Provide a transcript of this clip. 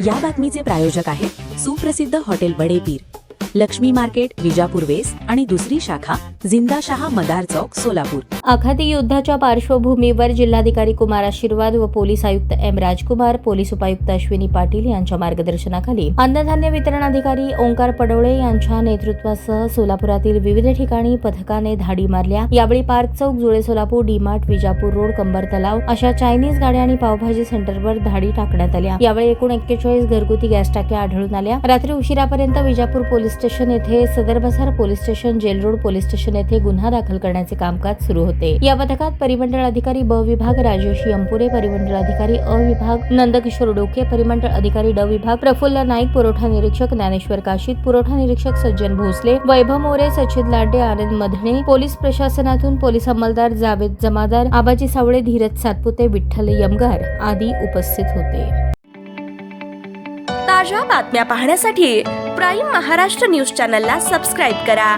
या बातमीचे प्रायोजक आहेत सुप्रसिद्ध hotel Badepir, Lakshmi market, Vijapur west आणि दुसरी शाखा जिंदाशहा मदार चौक, सोलापूर. आखाती युद्धाच्या पार्श्वभूमीवर जिल्हाधिकारी कुमार आशीर्वाद व पोलीस आयुक्त एम राजकुमार, पोलीस उपायुक्त अश्विनी पाटील यांच्या मार्गदर्शनाखाली अन्नधान्य वितरण अधिकारी ओंकार पडवळे यांच्या नेतृत्वासह सोलापुरातील विविध ठिकाणी पथकाने धाडी मारल्या. यावेळी पार्क चौक, जुळे सोलापूर, डीमार्ट, विजापूर रोड, कंबर तलाव अशा चायनीज गाड्या आणि पावभाजी सेंटरवर धाडी टाकण्यात आल्या. यावेळी एकूण 41 घरगुती गॅस टाक्या आढळून आल्या. रात्री उशिरापर्यंत विजापूर पोलीस स्टेशन येथे, Sadar Bazar police station, jail road police station येथे गुन्हा दाखल करण्याचे कामकाज सुरू होते. या पथकात परिमंडळ अधिकारी ब विभाग राजेश यंपुरे, परिमंडळ अधिकारी अ विभाग नंदकिशोर डोके, परिमंडळ अधिकारी ड विभाग प्रफुल्ल नाईक, पुरवठा निरीक्षक ज्ञानेश्वर काशीत, पुरवठा निरीक्षक सज्जन भोसले, वैभव मोरे, सचिद लाडे, आनंद मधणे, पोलीस प्रशासनातून पोलीस अंमलदार जावेद जमादार, आबाजी सावळे, धीरज सातपुते, विठ्ठल यमगार आदी उपस्थित होते. ताज्या बातम्या पाहण्यासाठी प्राईम महाराष्ट्र न्यूज चॅनलला सबस्क्राईब करा.